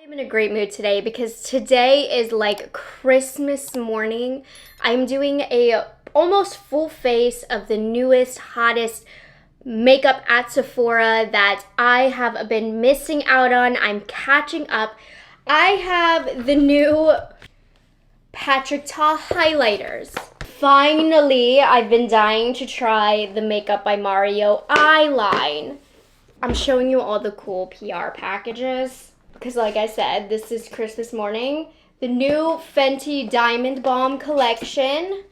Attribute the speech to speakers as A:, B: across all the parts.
A: I'm in a great mood today because today is like Christmas morning. I'm doing a almost full face of the newest, hottest makeup at Sephora that I have been missing out on. I'm catching up. I have the new Patrick Ta highlighters. Finally, I've been dying to try the Makeup by Mario eye line. I'm showing you all the cool PR packages because like I said, this is Christmas morning. The new Fenty Diamond Balm collection.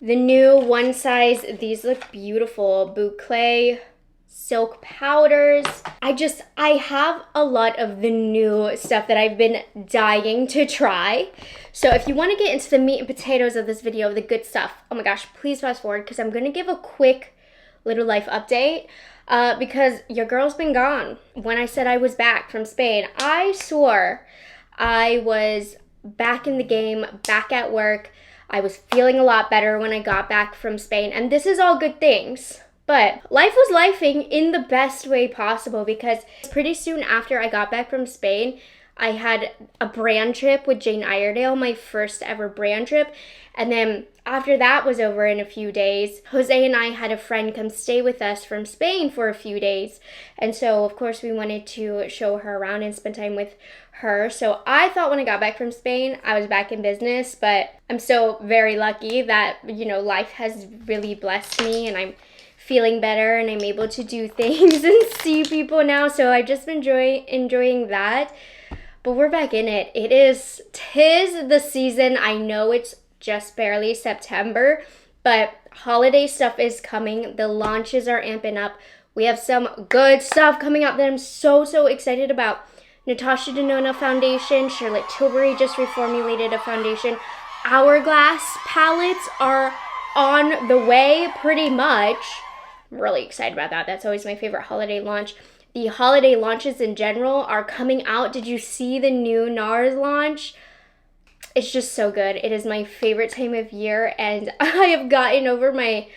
A: The new one size, these look beautiful, boucle silk powders. I have a lot of the new stuff that I've been dying to try. So if you want to get into the meat and potatoes of this video, the good stuff, oh my gosh, please fast forward because I'm going to give a quick little life update. Because your girl's been gone. When I said I was back from Spain, I swore I was back in the game, back at work. I was feeling a lot better when I got back from Spain, and this is all good things. But life was lifing in the best way possible because pretty soon after I got back from Spain, I had a brand trip with Jane Iredale, my first ever brand trip. And then after that was over in a few days, Jose and I had a friend come stay with us from Spain for a few days. And so, of course, we wanted to show her around and spend time with her. So I thought when I got back from Spain, I was back in business. But I'm so very lucky that, you know, life has really blessed me and I'm feeling better and I'm able to do things and see people now. So I just enjoying that. But we're back in it. Tis the season. I know it's just barely September, but holiday stuff is coming. The launches are amping up. We have some good stuff coming up that I'm so excited about. Natasha Denona foundation. Charlotte Tilbury just reformulated a foundation. Hourglass palettes are on the way pretty much. I'm really excited about that. That's always my favorite holiday launch. The holiday launches in general are coming out. Did you see the new NARS launch? It's just so good. It is my favorite time of year, and I have gotten over my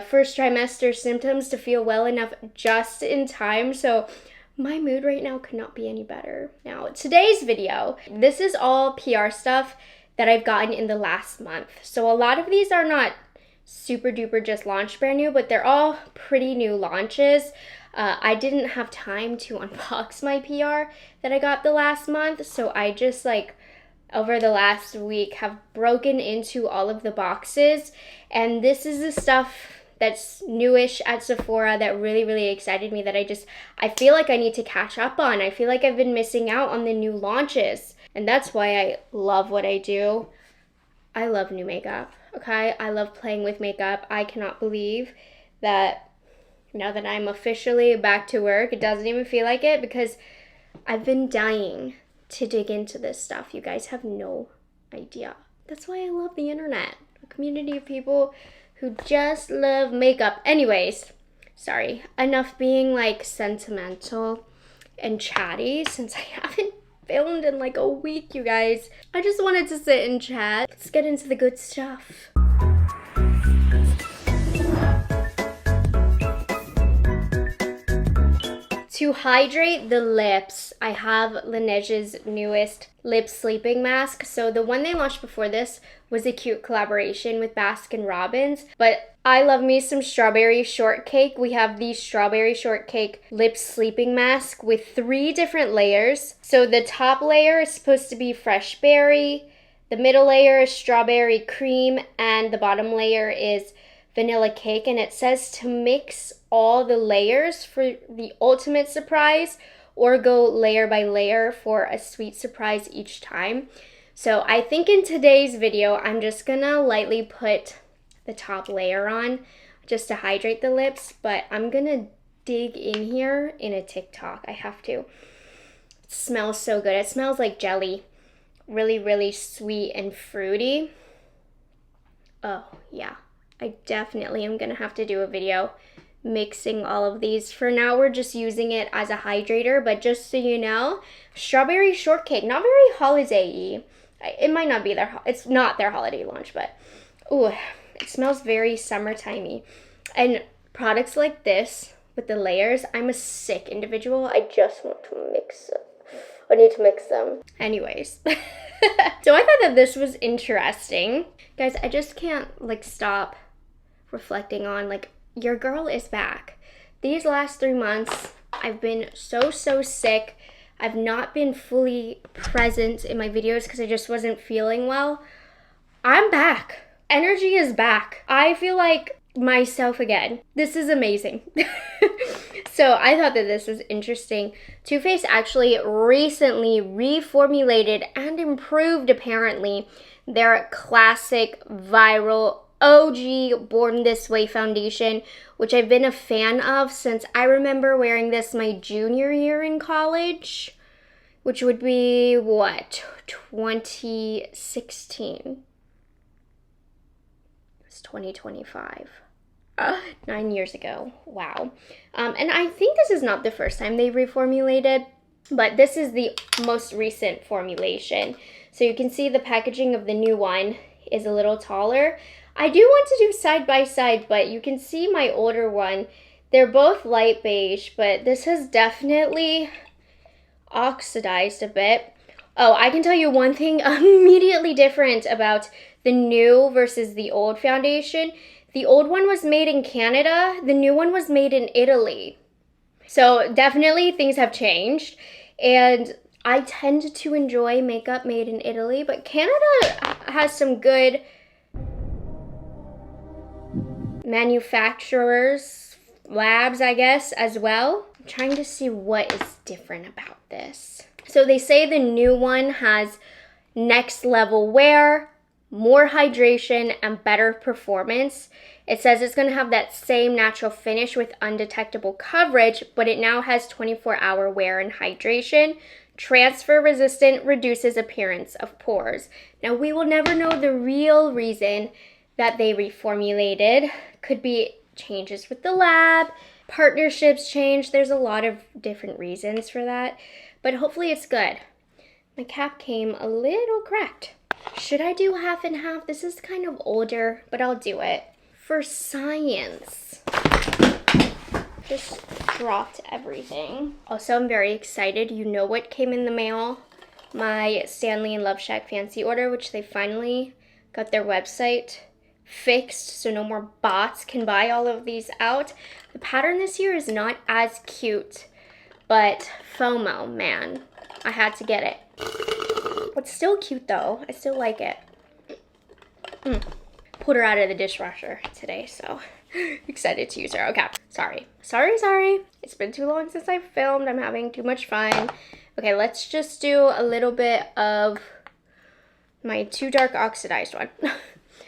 A: first trimester symptoms to feel well enough just in time. So my mood right now could not be any better. Now, today's video, this is all PR stuff that I've gotten in the last month. So a lot of these are not super duper just launched brand new, but they're all pretty new launches. I didn't have time to unbox my PR that I got the last month, so I just over the last week have broken into all of the boxes, and this is the stuff that's newish at Sephora that really excited me that I feel like I need to catch up on. I feel like I've been missing out on the new launches, and that's why I love what I do. I love new makeup, okay? I love playing with makeup. I cannot believe that now that I'm officially back to work, it doesn't even feel like it because I've been dying to dig into this stuff. You guys have no idea. That's why I love the internet. A community of people who just love makeup. Anyways, sorry. Enough being sentimental and chatty since I haven't filmed in a week, you guys. I just wanted to sit and chat. Let's get into the good stuff. To hydrate the lips, I have Laneige's newest lip sleeping mask. So the one they launched before this was a cute collaboration with Baskin Robbins, but I love me some strawberry shortcake. We have the strawberry shortcake lip sleeping mask with 3 different layers. So the top layer is supposed to be fresh berry, the middle layer is strawberry cream, and the bottom layer is vanilla cake, and it says to mix all the layers for the ultimate surprise or go layer by layer for a sweet surprise each time. So I think in today's video, I'm just gonna lightly put the top layer on just to hydrate the lips, but I'm gonna dig in here in a TikTok. I have to. It smells so good. It smells like jelly. Really sweet and fruity. Oh, yeah. I definitely am gonna have to do a video mixing all of these. For now, we're just using it as a hydrator, but just so you know, strawberry shortcake, not very holiday-y. It might not be it's not their holiday launch, but ooh, it smells very summertimey. And products like this with the layers, I'm a sick individual. I just want to mix it I need to mix them. Anyways. So I thought that this was interesting. Guys, I just can't like stop reflecting on like your girl is back. These last 3 months, I've been so sick. I've not been fully present in my videos because I just wasn't feeling well. I'm back. Energy is back. I feel like myself again. This is amazing. So I thought that this was interesting. Too Faced actually recently reformulated and improved, apparently, their classic viral OG Born This Way foundation, which I've been a fan of since I remember wearing this my junior year in college, which would be, what, 2016? It's 2025. 9 years ago. Wow. And I think this is not the first time they reformulated, but this is the most recent formulation. So you can see the packaging of the new one is a little taller. I do want to do side by side, but you can see my older one. They're both light beige, but this has definitely oxidized a bit. Oh, I can tell you one thing immediately different about the new versus the old foundation. The old one was made in Canada. The new one was made in Italy. So definitely things have changed. And I tend to enjoy makeup made in Italy, but Canada has some good manufacturers, labs, I guess, as well. I'm trying to see what is different about this. So they say the new one has next level wear, more hydration, and better performance. It says it's going to have that same natural finish with undetectable coverage, but it now has 24-hour wear and hydration. Transfer resistant, reduces appearance of pores. Now, we will never know the real reason that they reformulated. Could be changes with the lab, partnerships change. There's a lot of different reasons for that, but hopefully it's good. My cap came a little cracked. Should I do half and half? This is kind of older, but I'll do it. For science. Just dropped everything. Also, I'm very excited. You know what came in the mail? My Stanley and Love Shack fancy order, which they finally got their website fixed, so no more bots can buy all of these out. The pattern this year is not as cute, but FOMO, man. I had to get it. It's still cute though. I still like it. Pulled her out of the dishwasher today, so excited to use her. Okay, sorry. It's been too long since I filmed. I'm having too much fun. Okay, let's just do a little bit of my too dark oxidized one.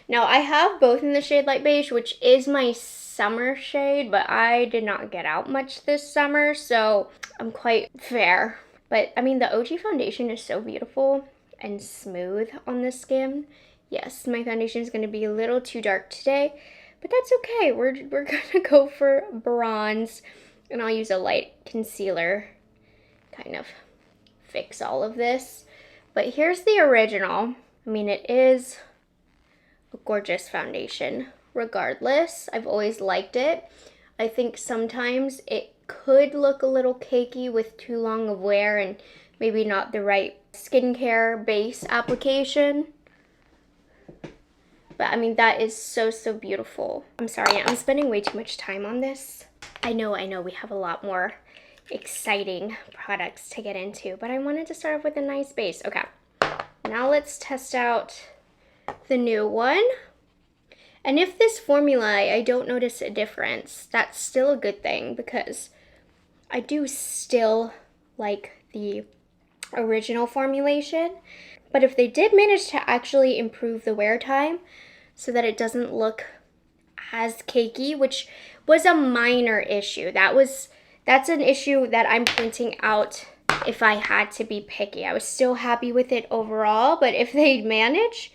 A: Now, I have both in the shade light beige, which is my summer shade, but I did not get out much this summer, so I'm quite fair. But, I mean, the OG foundation is so beautiful and smooth on the skin. Yes, my foundation is going to be a little too dark today, but that's okay. We're going to go for bronze, and I'll use a light concealer, kind of fix all of this. But here's the original. I mean, it is a gorgeous foundation regardless. I've always liked it. I think sometimes it could look a little cakey with too long of wear and maybe not the right skincare base application. But I mean, that is so beautiful. I'm sorry, I'm spending way too much time on this. I know, we have a lot more exciting products to get into, but I wanted to start off with a nice base. Okay, now let's test out the new one. And if this formula, I don't notice a difference, that's still a good thing because I do still like the original formulation. But if they did manage to actually improve the wear time so that it doesn't look as cakey, which was a minor issue. That's an issue that I'm pointing out if I had to be picky. I was still happy with it overall, but if they manage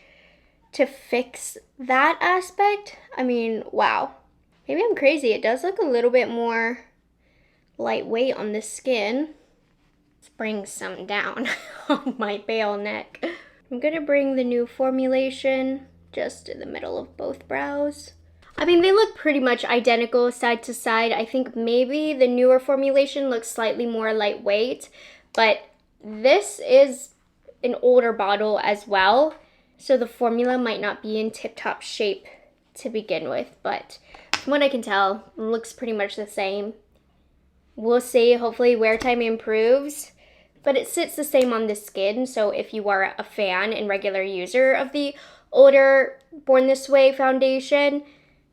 A: to fix that aspect, I mean, wow. Maybe I'm crazy. It does look a little bit more lightweight on the skin. Let's bring some down on my pale neck. I'm gonna bring the new formulation just in the middle of both brows. I mean, they look pretty much identical side to side. I think maybe the newer formulation looks slightly more lightweight, but this is an older bottle as well, so the formula might not be in tip-top shape to begin with, but from what I can tell, it looks pretty much the same. We'll see. Hopefully wear time improves, but it sits the same on the skin, so if you are a fan and regular user of the older Born This Way foundation,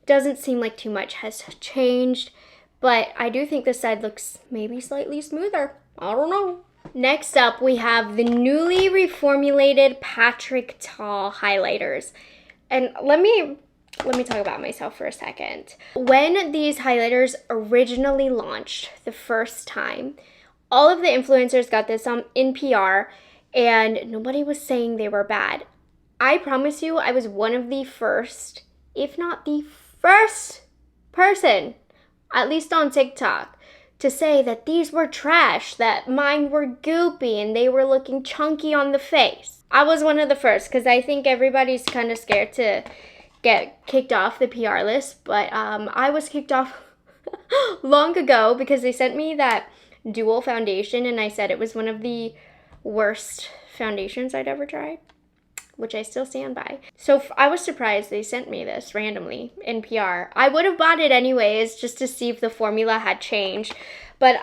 A: doesn't seem like too much has changed, but I do think this side looks maybe slightly smoother. I don't know. Next up, we have the newly reformulated Patrick Ta highlighters. And let me talk about myself for a second. When these highlighters originally launched the first time, all of the influencers got this in PR, and nobody was saying they were bad. I promise you, I was one of the first, if not the first person, at least on TikTok, to say that these were trash, that mine were goopy and they were looking chunky on the face. I was one of the first because I think everybody's kind of scared to get kicked off the PR list, but I was kicked off long ago because they sent me that dual foundation and I said it was one of the worst foundations I'd ever tried, which I still stand by. So I was surprised they sent me this randomly in PR. I would have bought it anyways just to see if the formula had changed. But,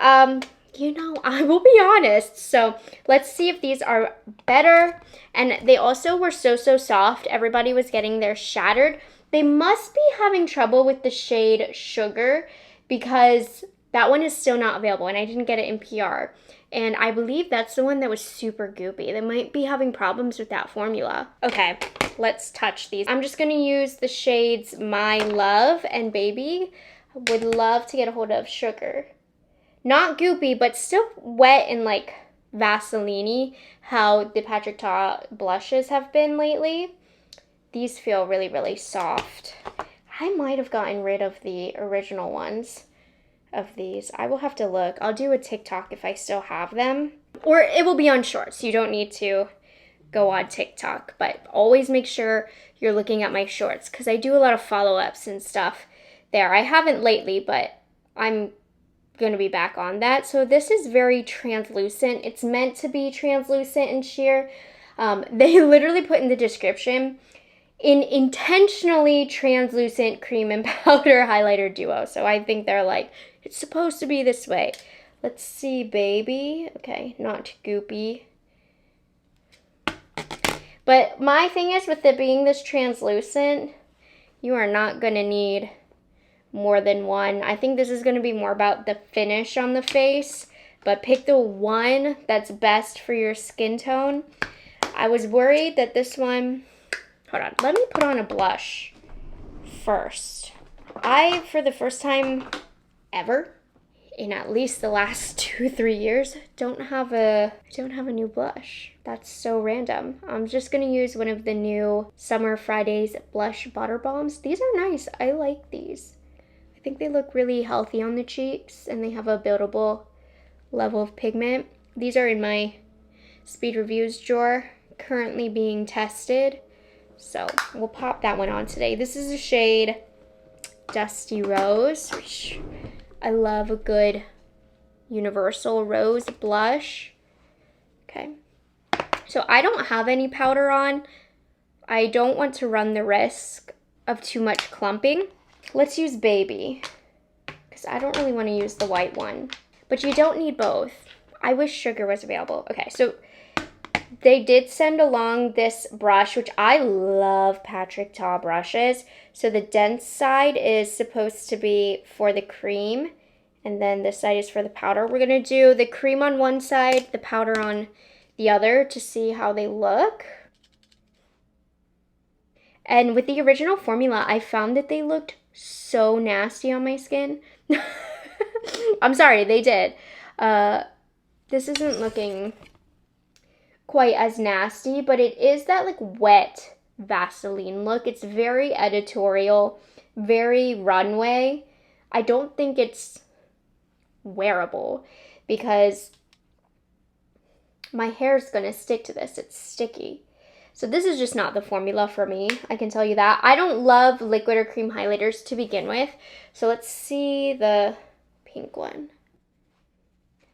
A: you know, I will be honest. So let's see if these are better. And they also were so soft. Everybody was getting their shattered. They must be having trouble with the shade Sugar because that one is still not available and I didn't get it in PR. And I believe that's the one that was super goopy. They might be having problems with that formula. Okay, let's touch these. I'm just gonna use the shades My Love and Baby. I would love to get a hold of Sugar. Not goopy, but still wet and like Vaseline-y, how the Patrick Ta blushes have been lately. These feel really soft. I might have gotten rid of the original ones of these. I will have to look. I'll do a TikTok if I still have them. Or it will be on shorts. You don't need to go on TikTok. But always make sure you're looking at my shorts because I do a lot of follow-ups and stuff there. I haven't lately, but I'm going to be back on that. So this is very translucent. It's meant to be translucent and sheer. They literally put in the description, in intentionally translucent cream and powder highlighter duo. So I think they're like, it's supposed to be this way. Let's see, Baby. Okay, not goopy. But my thing is with it being this translucent, you are not gonna need more than one. I think this is gonna be more about the finish on the face, but pick the one that's best for your skin tone. I was worried that this one, hold on, let me put on a blush first. I, for the first time ever, in at least the last 2-3 years, don't have a new blush. That's so random. I'm just gonna use one of the new Summer Fridays blush butter balms. These are nice. I like these. I think they look really healthy on the cheeks and they have a buildable level of pigment. These are in my speed reviews drawer, currently being tested. So we'll pop that one on today. This is a shade Dusty Rose, which I love a good universal rose blush. Okay. So I don't have any powder on. I don't want to run the risk of too much clumping. Let's use Baby, because I don't really want to use the white one. But you don't need both. I wish Sugar was available. Okay, so they did send along this brush, which I love Patrick Ta brushes. So the dense side is supposed to be for the cream, and then this side is for the powder. We're going to do the cream on one side, the powder on the other to see how they look. And with the original formula, I found that they looked so nasty on my skin. I'm sorry, they did. This isn't looking quite as nasty, but it is that like wet Vaseline look. It's very editorial, very runway. I don't think it's wearable because my hair is gonna stick to this. It's sticky. So this is just not the formula for me. I can tell you that. I don't love liquid or cream highlighters to begin with. So let's see the pink one.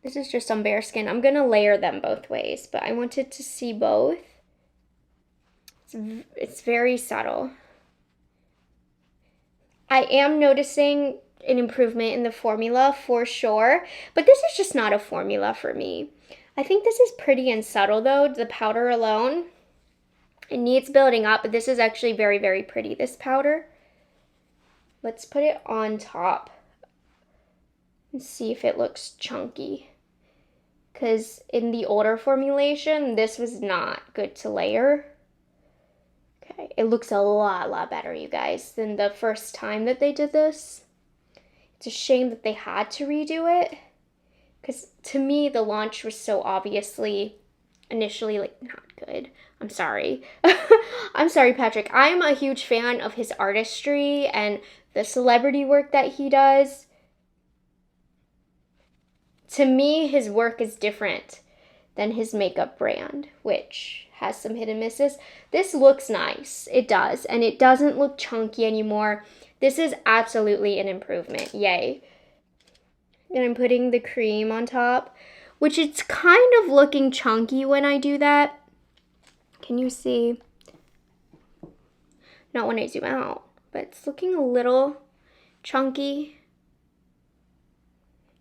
A: This is just on bare skin. I'm gonna layer them both ways, but I wanted to see both. It's very subtle. I am noticing an improvement in the formula for sure, but this is just not a formula for me. I think this is pretty and subtle though, the powder alone. It needs building up, but this is actually very, very pretty, this powder. Let's put it on top and see if it looks chunky. Because in the older formulation, this was not good to layer. Okay, it looks a lot better, you guys, than the first time that they did this. It's a shame that they had to redo it. Because to me, the launch was so obviously, initially, like, not good. I'm sorry. I'm sorry, Patrick. I'm a huge fan of his artistry and the celebrity work that he does. To me, his work is different than his makeup brand, which has some hit and misses. This looks nice. It does. And it doesn't look chunky anymore. This is absolutely an improvement. Yay. And I'm putting the cream on top, which it's kind of looking chunky when I do that. Can you see? Not when I zoom out, but it's looking a little chunky.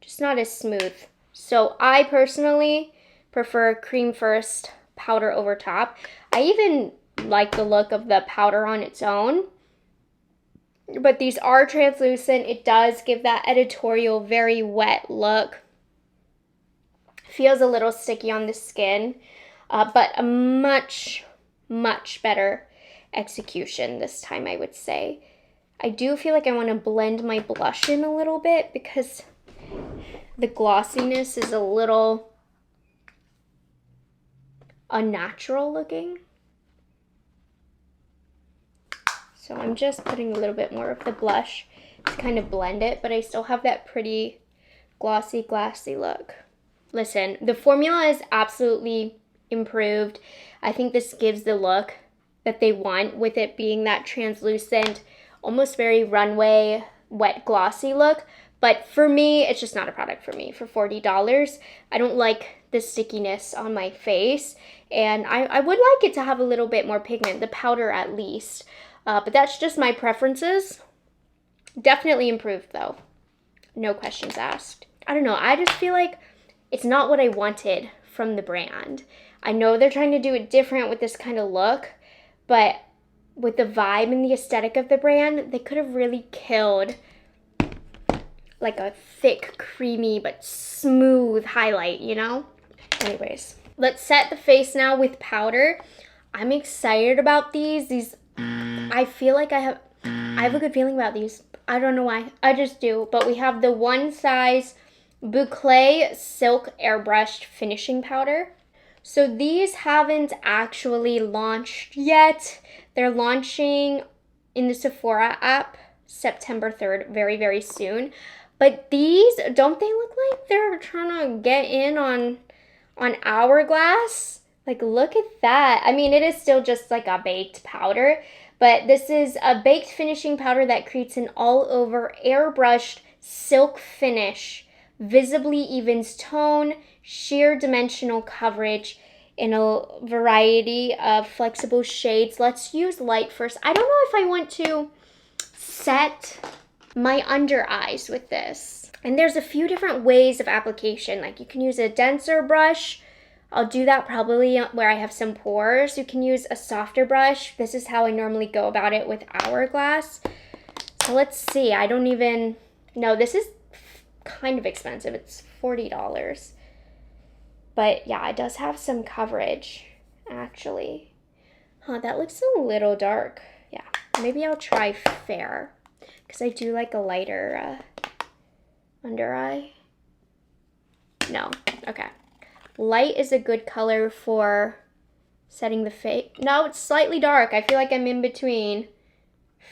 A: Just not as smooth. So I personally prefer cream first, powder over top. I even like the look of the powder on its own. But these are translucent. It does give that editorial, very wet look. Feels a little sticky on the skin, but a much better execution this time, I would say. I do feel like I want to blend my blush in a little bit because the glossiness is a little unnatural looking. So I'm just putting a little bit more of the blush to kind of blend it, but I still have that pretty glossy look. Listen, the formula is absolutely improved. I think this gives the look that they want with it being that translucent, almost very runway, wet, glossy look. But for me, it's just not a product for me for $40. I don't like the stickiness on my face, and I would like it to have a little bit more pigment, the powder at least. But that's just my preferences. Definitely improved though. No questions asked. I don't know, I just feel like it's not what I wanted from the brand. I know they're trying to do it different with this kind of look, but with the vibe and the aesthetic of the brand, they could have really killed like a thick, creamy, but smooth highlight, you know? Anyways, let's set the face now with powder. I'm excited about these. I feel like I have a good feeling about these. I don't know why. I just do. But we have the One Size Boucle Silk Airbrushed Finishing Powder. So these haven't actually launched yet. They're launching in the Sephora app September 3rd, very soon. But these, don't they look like they're trying to get in on Hourglass? Like, look at that. I mean, it is still just like a baked powder, but this is a baked finishing powder that creates an all-over airbrushed silk finish, visibly evens tone, sheer dimensional coverage in a variety of flexible shades. Let's use light first. I don't know if I want to set my under eyes with this. And there's a few different ways of application. Like, you can use a denser brush. I'll do that probably where I have some pores. You can use a softer brush. This is how I normally go about it with Hourglass. So let's see. I don't even know. This is kind of expensive. It's $40. But yeah, it does have some coverage, actually. Huh, that looks a little dark. Yeah, maybe I'll try Fair, because I do like a lighter under eye. No, okay. Light is a good color for setting the face. No, it's slightly dark. I feel like I'm in between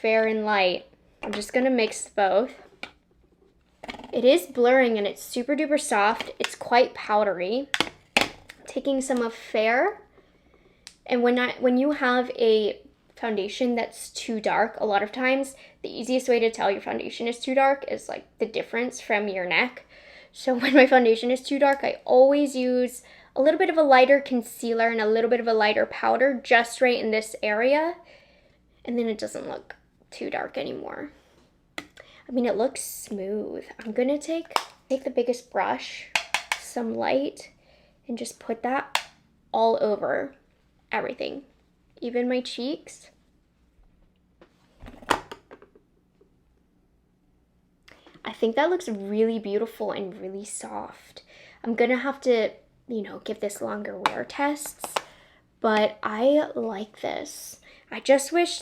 A: fair and light. I'm just gonna mix both. It is blurring and it's super duper soft. It's quite powdery. Taking some of Fair, and when you have a foundation that's too dark, a lot of times the easiest way to tell your foundation is too dark is like the difference from your neck. So when my foundation is too dark, I always use a little bit of a lighter concealer and a little bit of a lighter powder just right in this area. And then it doesn't look too dark anymore. I mean, it looks smooth. I'm gonna take the biggest brush, some light, and just put that all over everything, even my cheeks. I think that looks really beautiful and really soft. I'm gonna have to, you know, give this longer wear tests, but I like this. I just wish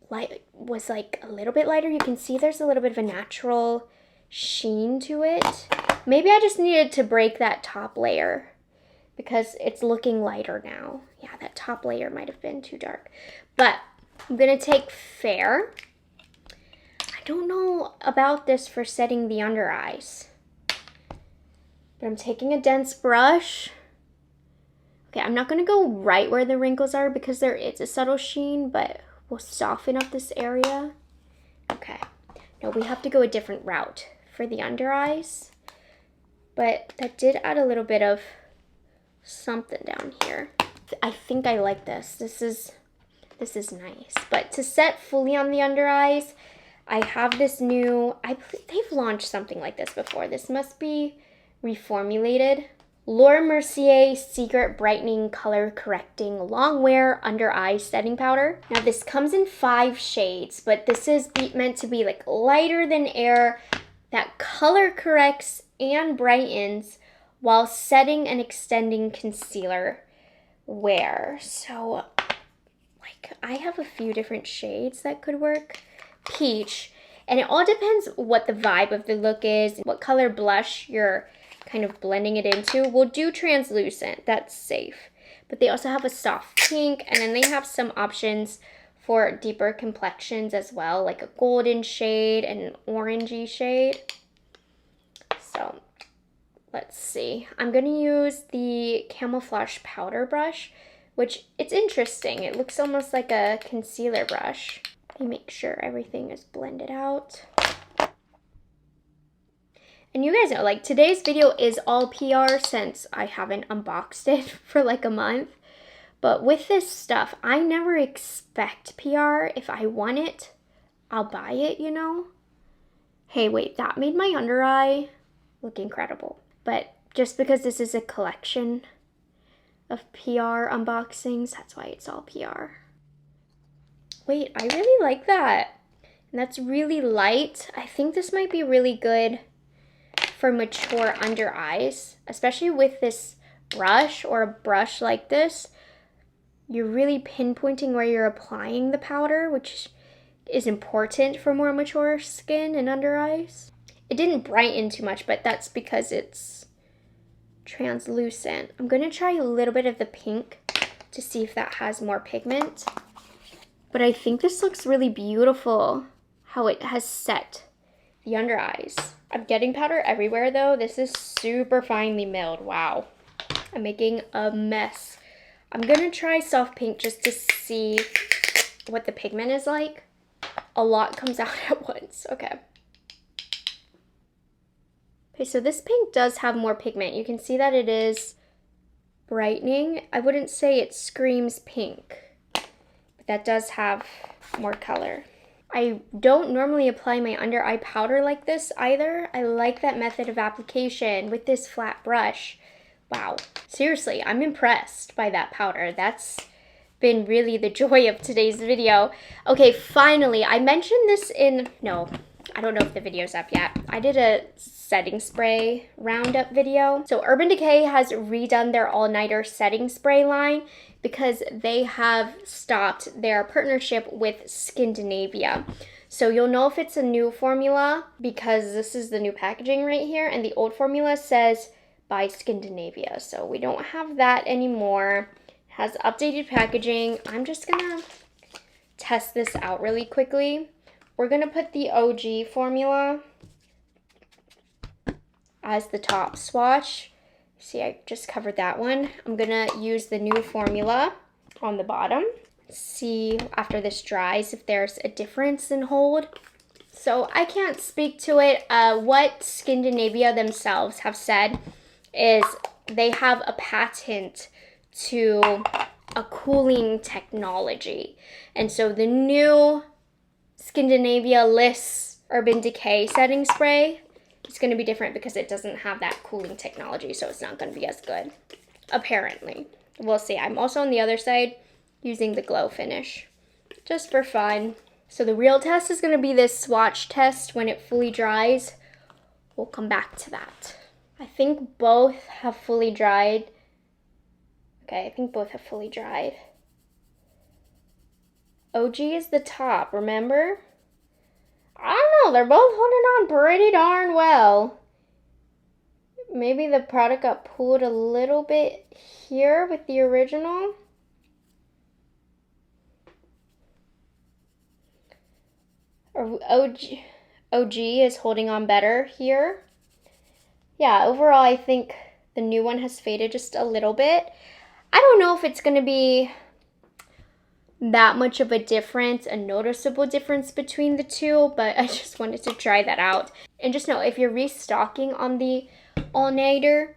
A: light was like a little bit lighter. You can see there's a little bit of a natural sheen to it. Maybe I just needed to break that top layer because it's looking lighter now. Yeah, that top layer might have been too dark. But I'm gonna take Fair. I don't know about this for setting the under eyes, but I'm taking a dense brush. Okay, I'm not gonna go right where the wrinkles are because there is a subtle sheen, but we'll soften up this area. Okay, no, we have to go a different route for the under eyes, but that did add a little bit of something down here. I think I like this. This is nice. But to set fully on the under eyes, I have this new, they've launched something like this before. This must be reformulated. Laura Mercier Secret Brightening Color Correcting Long Wear Under Eye Setting Powder. Now this comes in 5 shades, but this is meant to be like lighter than air that color corrects and brightens while setting and extending concealer wear. So like I have a few different shades that could work. Peach, and it all depends what the vibe of the look is, what color blush you're kind of blending it into. We'll do translucent, that's safe. But they also have a soft pink, and then they have some options for deeper complexions as well, like a golden shade and an orangey shade. So let's see. I'm gonna use the Camouflage Powder Brush, which it's interesting. It looks almost like a concealer brush. Let me make sure everything is blended out. And you guys know, like today's video is all PR since I haven't unboxed it for like a month. But with this stuff, I never expect PR. If I want it, I'll buy it, you know? Hey, wait, that made my under eye look incredible. But just because this is a collection of PR unboxings, that's why it's all PR. Wait, I really like that. And that's really light. I think this might be really good for mature under eyes, especially with this brush or a brush like this. You're really pinpointing where you're applying the powder, which is important for more mature skin and under eyes. It didn't brighten too much, but that's because it's translucent. I'm gonna try a little bit of the pink to see if that has more pigment. But I think this looks really beautiful, how it has set the under eyes. I'm getting powder everywhere though. This is super finely milled. Wow. I'm making a mess. I'm gonna try soft pink just to see what the pigment is like. A lot comes out at once. Okay. Okay, so this pink does have more pigment. You can see that it is brightening. I wouldn't say it screams pink, but that does have more color. I don't normally apply my under eye powder like this either. I like that method of application with this flat brush. Wow, seriously, I'm impressed by that powder. That's been really the joy of today's video. Okay, finally, I mentioned this in, no, I don't know if the video's up yet. I did a setting spray roundup video. So Urban Decay has redone their all-nighter setting spray line because they have stopped their partnership with Scandinavia. So you'll know if it's a new formula because this is the new packaging right here, and the old formula says by Scandinavia. So we don't have that anymore. It has updated packaging. I'm just gonna test this out really quickly. We're gonna put the OG formula as the top swatch. See, I just covered that one. I'm gonna use the new formula on the bottom. See after this dries if there's a difference in hold. So I can't speak to it. What Scandinavia themselves have said is they have a patent to a cooling technology. And so the new Scandinavia Liss Urban Decay setting spray is going to be different because it doesn't have that cooling technology, so it's not going to be as good, apparently. We'll see. I'm also on the other side using the glow finish just for fun. So the real test is going to be this swatch test when it fully dries. We'll come back to that. I think both have fully dried. Okay, I think both have fully dried. OG is the top, remember? I don't know, they're both holding on pretty darn well. Maybe the product got pulled a little bit here with the original. OG is holding on better here. Yeah, overall I think the new one has faded just a little bit. I don't know if it's going to be that much of a difference, a noticeable difference between the two, but I just wanted to try that out. And just know, if you're restocking on the all-nighter,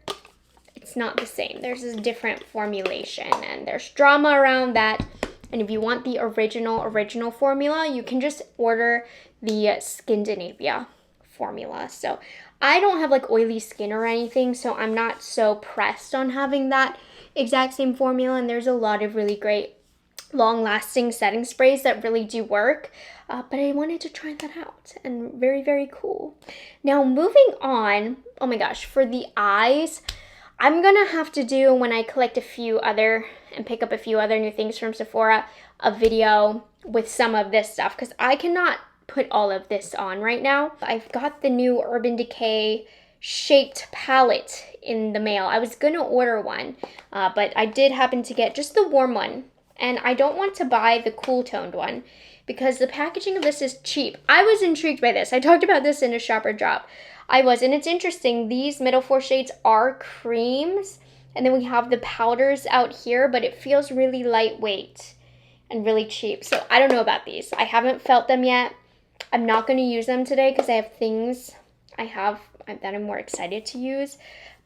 A: it's not the same. There's a different formulation and there's drama around that. And if you want the original formula, you can just order the Scandinavia formula. So I don't have like oily skin or anything, so I'm not so pressed on having that exact same formula. And there's a lot of really great long-lasting setting sprays that really do work. But I wanted to try that out, and very, very cool. Now moving on, oh my gosh, for the eyes, I'm gonna have to do, when I collect a few other and pick up a few other new things from Sephora, a video with some of this stuff, because I cannot put all of this on right now. I've got the new Urban Decay shaped palette in the mail. I was gonna order one, but I did happen to get just the warm one, and I don't want to buy the cool toned one because the packaging of this is cheap. I was intrigued by this. I talked about this in a shopper drop. And it's interesting. These middle 4 shades are creams, and then we have the powders out here, but it feels really lightweight and really cheap. So I don't know about these. I haven't felt them yet. I'm not going to use them today because I have things that I'm more excited to use.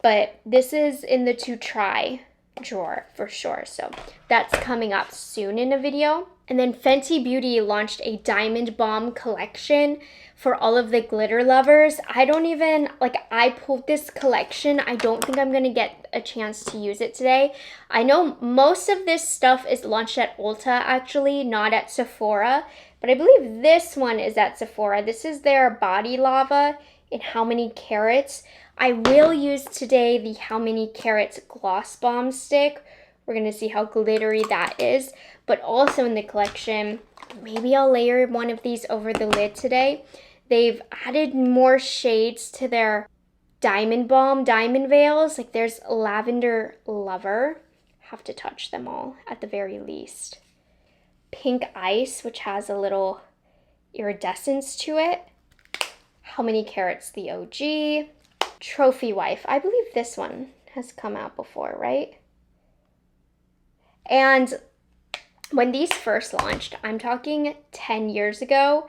A: But this is in the to try drawer for sure. So that's coming up soon in a video. And then Fenty Beauty launched a Diamond Bomb collection for all of the glitter lovers. I pulled this collection. I don't think I'm going to get a chance to use it today. I know most of this stuff is launched at Ulta actually, not at Sephora. But I believe this one is at Sephora. This is their Body Lava in How Many Carats. I will use today the How Many Carats Gloss Bomb stick. We're going to see how glittery that is. But also in the collection, maybe I'll layer one of these over the lid today. They've added more shades to their Diamond Balm Diamond Veils. Like there's Lavender Lover. Have to touch them all at the very least. Pink Ice, which has a little iridescence to it. How Many Carats the OG. Trophy Wife. I believe this one has come out before, right? And when these first launched, I'm talking 10 years ago,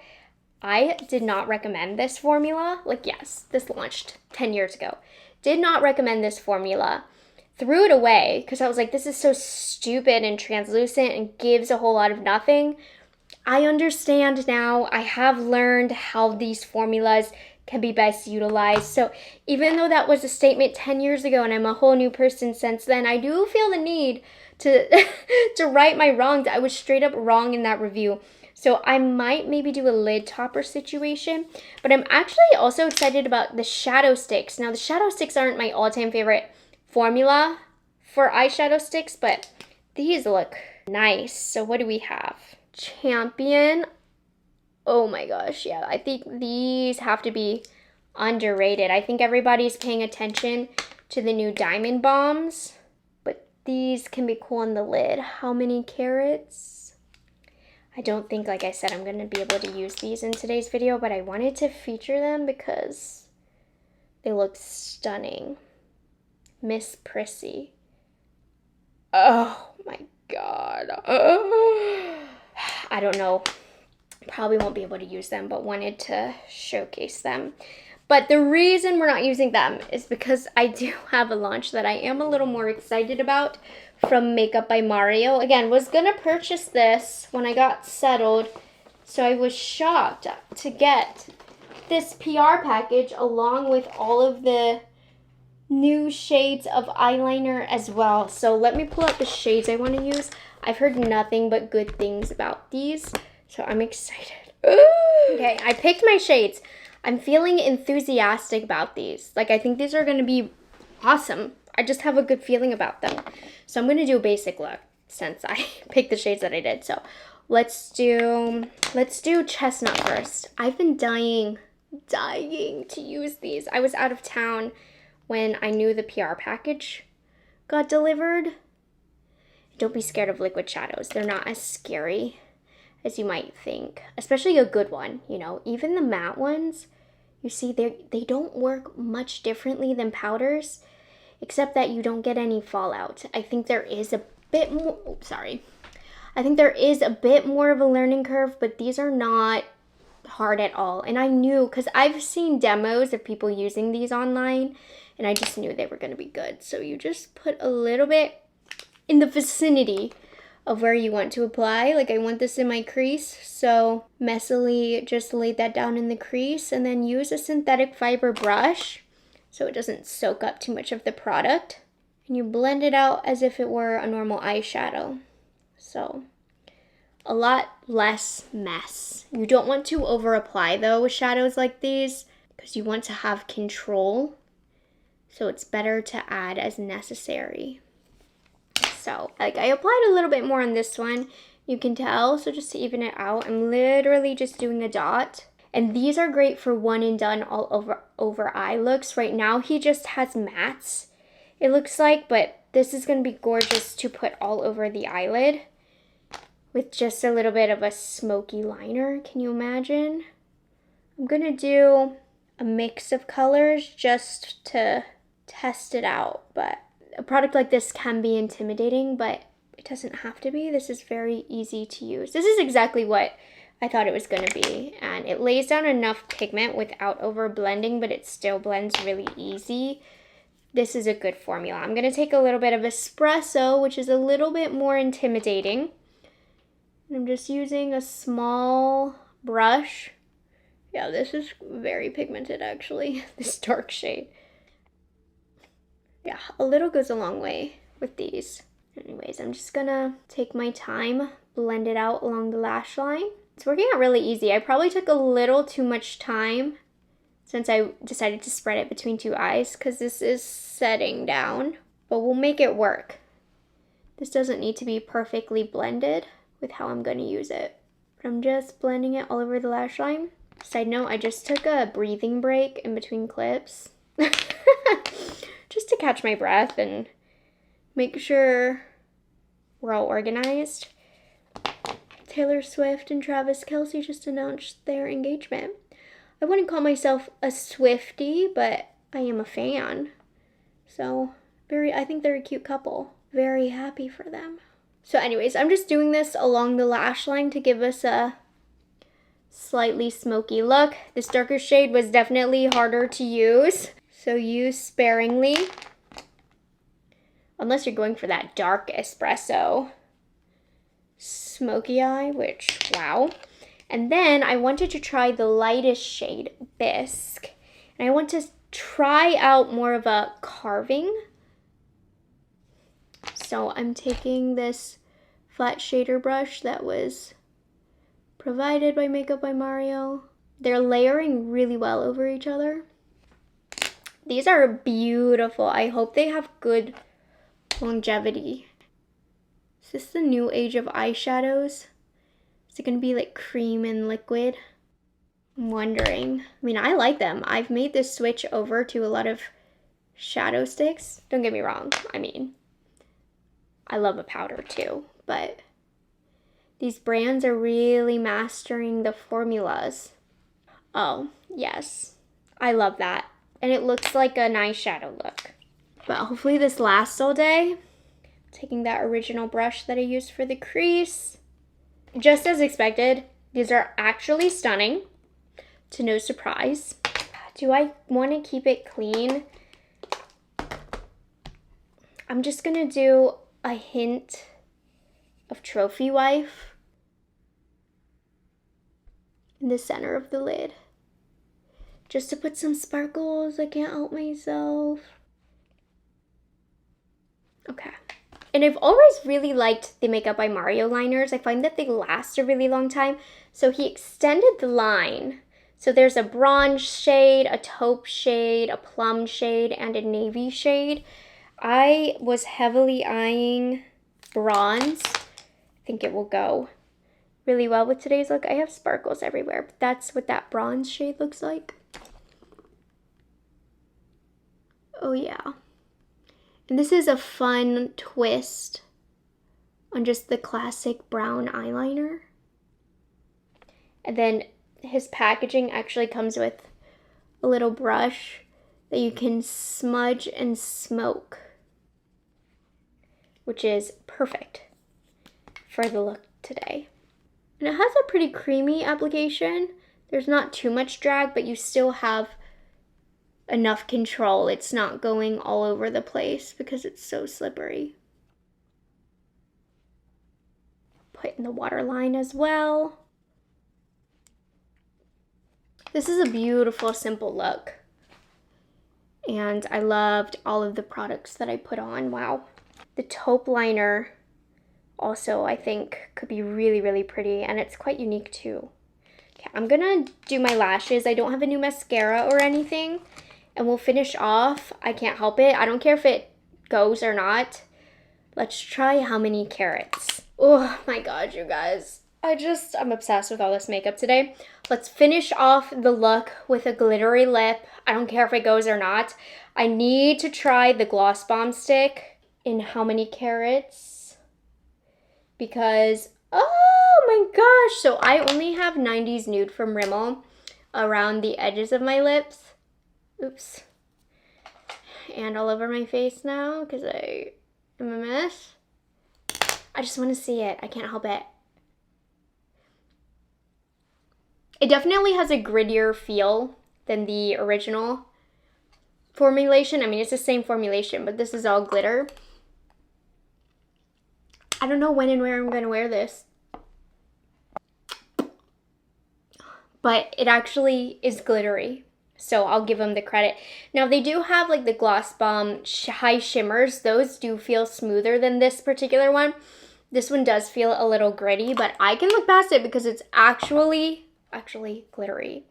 A: I did not recommend this formula. Like, yes, this launched 10 years ago. Did not recommend this formula. Threw it away because I was like, this is so stupid and translucent and gives a whole lot of nothing. I understand now. I have learned how these formulas can be best utilized. So even though that was a statement 10 years ago and I'm a whole new person since then, I do feel the need to to right my wrongs. I was straight up wrong in that review. So I might maybe do a lid topper situation, but I'm actually also excited about the shadow sticks. Now the shadow sticks aren't my all-time favorite formula for eyeshadow sticks, but these look nice. So what do we have? Champion. Oh my gosh, yeah, I think these have to be underrated. I think everybody's paying attention to the new Diamond Bombs, but these can be cool on the lid. How Many Carats? I don't think, like I said, I'm going to be able to use these in today's video, but I wanted to feature them because they look stunning. Miss Prissy. Oh my god. I don't know. probably won't be able to use them, but wanted to showcase them. But the reason we're not using them is because I do have a launch that I am a little more excited about from Makeup by Mario. Again, was gonna purchase this when I got settled, so I was shocked to get this PR package along with all of the new shades of eyeliner as well. So let me pull out the shades I want to use. I've heard nothing but good things about these, so I'm excited. Okay, I picked my shades. I'm feeling enthusiastic about these. Like, I think these are going to be awesome. I just have a good feeling about them. So I'm going to do a basic look since I picked the shades that I did. So let's do chestnut first. I've been dying to use these. I was out of town when I knew the PR package got delivered. Don't be scared of liquid shadows. They're not as scary as you might think, especially a good one, you know. Even the matte ones, you see, they don't work much differently than powders, except that you don't get any fallout. I think there is a bit more, I think there is a bit more of a learning curve, but these are not hard at all. And I knew, because I've seen demos of people using these online, and I just knew they were going to be good. So you just put a little bit in the vicinity of where you want to apply. Like, I want this in my crease, so messily just laid that down in the crease, and then use a synthetic fiber brush so it doesn't soak up too much of the product. And you blend it out as if it were a normal eyeshadow. So a lot less mess. You don't want to over apply though with shadows like these, because you want to have control. So it's better to add as necessary. So, like, I applied a little bit more on this one, you can tell. So just to even it out, I'm literally just doing a dot. And these are great for one and done all over eye looks. Right now, he just has mattes, it looks like, but this is going to be gorgeous to put all over the eyelid with just a little bit of a smoky liner. Can you imagine? I'm going to do a mix of colors just to test it out, but a product like this can be intimidating, but it doesn't have to be. This is very easy to use. This is exactly what I thought it was going to be, and it lays down enough pigment without over blending, but it still blends really easy. This is a good formula. I'm going to take a little bit of espresso, which is a little bit more intimidating. And I'm just using a small brush. Yeah, this is very pigmented actually, this dark shade. Yeah, a little goes a long way with these. Anyways, I'm just gonna take my time, blend it out along the lash line. It's working out really easy. I probably took a little too much time since I decided to spread it between two eyes, because this is setting down, but we'll make it work. This doesn't need to be perfectly blended with how I'm gonna use it. But I'm just blending it all over the lash line. Side note, I just took a breathing break in between clips. Just to catch my breath and make sure we're all organized. Taylor Swift and Travis Kelce just announced their engagement. I wouldn't call myself a Swiftie, but I am a fan. So I think they're a cute couple. Very happy for them. So anyways, I'm just doing this along the lash line to give us a slightly smoky look. This darker shade was definitely harder to use, so use sparingly. Unless you're going for that dark espresso smoky eye, which, wow. And then I wanted to try the lightest shade, Bisque. And I want to try out more of a carving. So I'm taking this flat shader brush that was provided by Makeup by Mario. They're layering really well over each other. These are beautiful. I hope they have good longevity. Is this the new age of eyeshadows? Is it going to be like cream and liquid? I'm wondering. I mean, I like them. I've made this switch over to a lot of shadow sticks. Don't get me wrong. I mean, I love a powder too, but these brands are really mastering the formulas. Oh, yes. I love that. And it looks like an eyeshadow look. But hopefully this lasts all day. Taking that original brush that I used for the crease. Just as expected, These are actually stunning, to no surprise. Do I want to keep it clean? I'm just gonna do a hint of Trophy Wife in the center of the lid. Just to put some sparkles, I can't help myself. Okay. And I've always really liked the Makeup by Mario liners. I find that they last a really long time. So he extended the line. So there's a bronze shade, a taupe shade, a plum shade, and a navy shade. I was heavily eyeing bronze. I think it will go really well with today's look. I have sparkles everywhere, but that's what that bronze shade looks like. Oh yeah. And this is a fun twist on just the classic brown eyeliner. And then his packaging actually comes with a little brush that you can smudge and smoke, which is perfect for the look today. And it has a pretty creamy application. There's not too much drag, but you still have enough control. It's not going all over the place because it's so slippery. Put in the waterline as well. This is a beautiful, simple look. And I loved all of the products that I put on. Wow. The taupe liner also, I think, could be really, really pretty. And it's quite unique too. Okay, I'm gonna do my lashes. I don't have a new mascara or anything. And we'll finish off. I can't help it. I don't care if it goes or not. Let's try How Many Carats. Oh my god, you guys. I'm obsessed with all this makeup today. Let's finish off the look with a glittery lip. I don't care if it goes or not. I need to try the Gloss Bomb stick in How Many Carats. Because, oh my gosh. So I only have 90s Nude from Rimmel around the edges of my lips. Oops. And all over my face now because I am a mess. I just want to see it. I can't help it. It definitely has a grittier feel than the original formulation. I mean, it's the same formulation, but this is all glitter. I don't know when and where I'm going to wear this. But it actually is glittery. So I'll give them the credit. Now they do have like the Gloss Bomb high shimmers. Those do feel smoother than this particular one. This one does feel a little gritty, but I can look past it because it's actually glittery.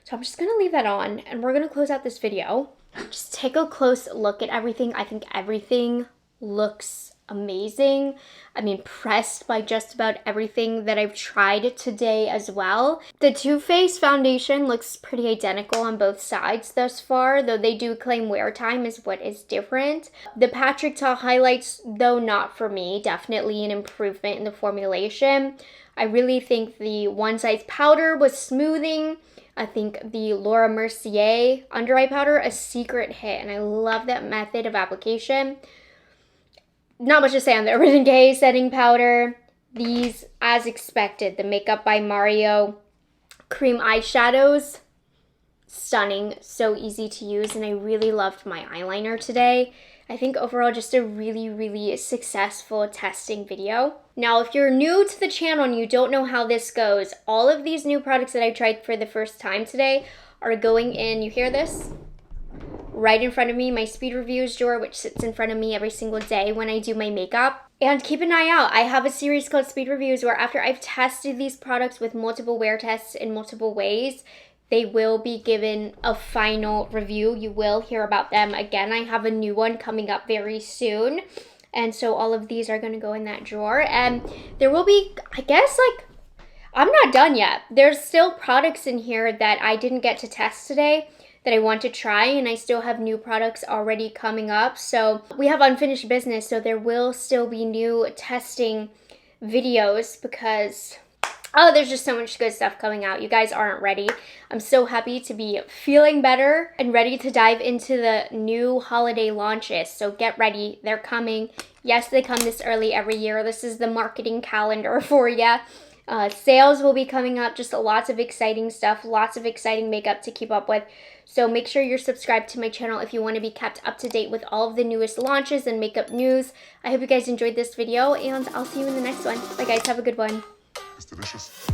A: So I'm just gonna leave that on and we're gonna close out this video. Just take a close look at everything. I think everything looks amazing. I'm impressed by just about everything that I've tried today as well. The Too Faced foundation looks pretty identical on both sides thus far, though they do claim wear time is what is different. The Patrick Ta highlights, though not for me, definitely an improvement in the formulation. I really think the One Size powder was smoothing. I think the Laura Mercier under eye powder, a secret hit, and I love that method of application. Not much to say on the Urban Decay setting powder. These, as expected, the Makeup by Mario cream eyeshadows. Stunning, so easy to use, and I really loved my eyeliner today. I think overall just a really, really successful testing video. Now, if you're new to the channel and you don't know how this goes, all of these new products that I tried for the first time today are going in, you hear this? Right in front of me, my speed reviews drawer, which sits in front of me every single day when I do my makeup. And keep an eye out. I have a series called Speed Reviews where after I've tested these products with multiple wear tests in multiple ways, they will be given a final review. You will hear about them again. I have a new one coming up very soon. And so all of these are going to go in that drawer. And there will be, I guess, like, I'm not done yet. There's still products in here that I didn't get to test today that I want to try, and I still have new products already coming up. So we have unfinished business, so there will still be new testing videos because, oh, there's just so much good stuff coming out. You guys aren't ready. I'm so happy to be feeling better and ready to dive into the new holiday launches. So get ready. They're coming. Yes, they come this early every year. This is the marketing calendar for you. Sales will be coming up, just lots of exciting stuff, lots of exciting makeup to keep up with. So make sure you're subscribed to my channel if you want to be kept up to date with all of the newest launches and makeup news. I hope you guys enjoyed this video, and I'll see you in the next one. Bye guys, have a good one.
B: It's delicious.